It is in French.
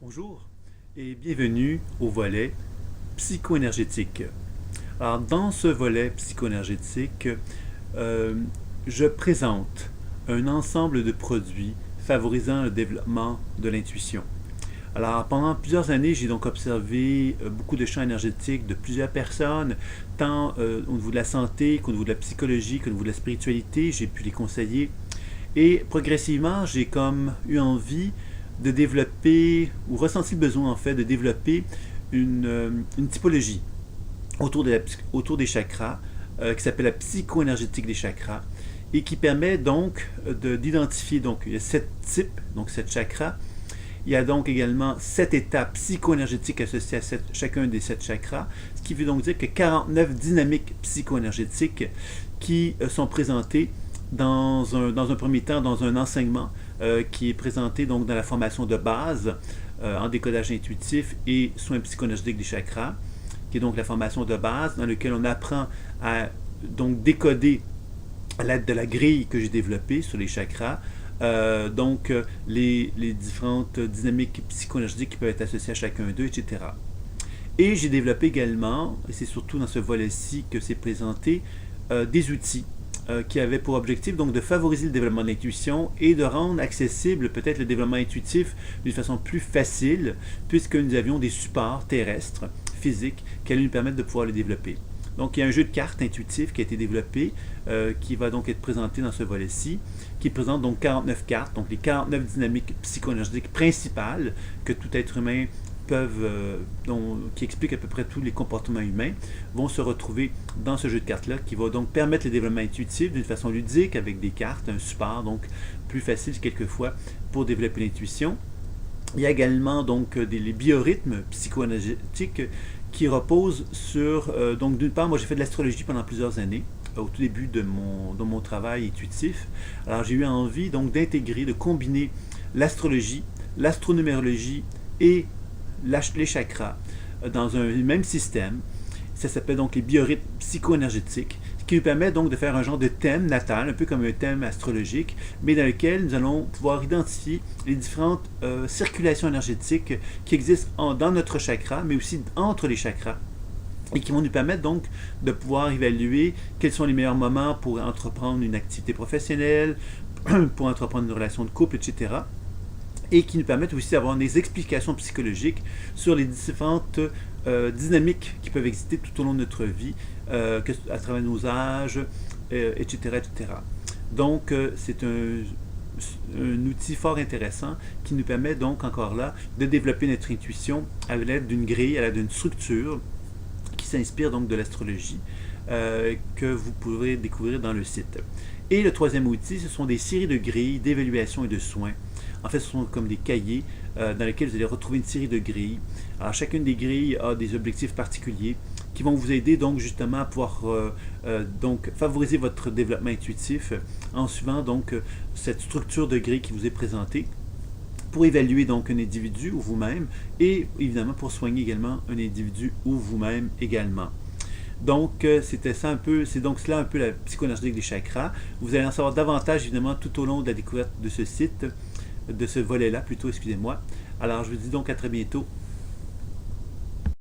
Bonjour et bienvenue au volet psycho-énergétique. Alors, dans ce volet psycho-énergétique, euh, je présente un ensemble de produits favorisant le développement de l'intuition. Alors, pendant plusieurs années, j'ai donc observé beaucoup de champs énergétiques de plusieurs personnes, tant au niveau de la santé qu'au niveau de la psychologie, qu'au niveau de la spiritualité. J'ai pu les conseiller et progressivement, j'ai comme eu envie de développer, ou ressenti le besoin en fait, de développer une typologie autour des chakras, qui s'appelle la psycho-énergétique des chakras, et qui permet donc d'identifier, donc il y a 7 types, donc 7 chakras. Il y a donc également 7 états psycho-énergétiques associés à chacun des 7 chakras, ce qui veut donc dire que 49 dynamiques psycho-énergétiques qui sont présentées dans un premier temps dans un enseignement qui est présenté donc dans la formation de base en décodage intuitif et soins psycho-énergétiques des chakras, qui est donc la formation de base dans laquelle on apprend à donc décoder à l'aide de la grille que j'ai développée sur les chakras, les différentes dynamiques psycho-énergétiques qui peuvent être associées à chacun d'eux, etc. Et j'ai développé également, et c'est surtout dans ce volet-ci que c'est présenté, des outils qui avaient pour objectif donc de favoriser le développement de l'intuition et de rendre accessible peut-être le développement intuitif d'une façon plus facile, puisque nous avions des supports terrestres, physiques, qui allaient nous permettre de pouvoir le développer. Donc il y a un jeu de cartes intuitif qui a été développé, qui va donc être présenté dans ce volet-ci, qui présente donc 49 cartes, donc les 49 dynamiques psycho-énergétiques principales que tout être humain qui expliquent à peu près tous les comportements humains, vont se retrouver dans ce jeu de cartes-là, qui va donc permettre le développement intuitif d'une façon ludique, avec des cartes, un support, donc plus facile quelquefois pour développer l'intuition. Il y a également donc les biorhythmes psycho-énergétiques qui reposent sur, donc d'une part, moi j'ai fait de l'astrologie pendant plusieurs années, au tout début de mon travail intuitif. Alors j'ai eu envie donc d'intégrer, de combiner l'astrologie, l'astronumérologie et les chakras dans un même système. Ça s'appelle donc les biorhythmes psycho-énergétiques, ce qui nous permet donc de faire un genre de thème natal, un peu comme un thème astrologique, mais dans lequel nous allons pouvoir identifier les différentes circulations énergétiques qui existent dans notre chakra, mais aussi entre les chakras, et qui vont nous permettre donc de pouvoir évaluer quels sont les meilleurs moments pour entreprendre une activité professionnelle, pour entreprendre une relation de couple, etc., et qui nous permettent aussi d'avoir des explications psychologiques sur les différentes dynamiques qui peuvent exister tout au long de notre vie, à travers nos âges, etc., etc. Donc, c'est un outil fort intéressant qui nous permet donc encore là de développer notre intuition à l'aide d'une grille, à l'aide d'une structure qui s'inspire donc de l'astrologie, que vous pourrez découvrir dans le site. Et le troisième outil, ce sont des séries de grilles d'évaluation et de soins. En fait, ce sont comme des cahiers dans lesquels vous allez retrouver une série de grilles. Alors, chacune des grilles a des objectifs particuliers qui vont vous aider donc justement à pouvoir donc favoriser votre développement intuitif en suivant donc cette structure de grille qui vous est présentée pour évaluer donc un individu ou vous-même et évidemment pour soigner également un individu ou vous-même également. Donc, c'était ça un peu, c'est donc cela un peu la psycho-énergétique des chakras. Vous allez en savoir davantage évidemment tout au long de la découverte de ce site, de ce volet-là plutôt, excusez-moi. Alors, je vous dis donc à très bientôt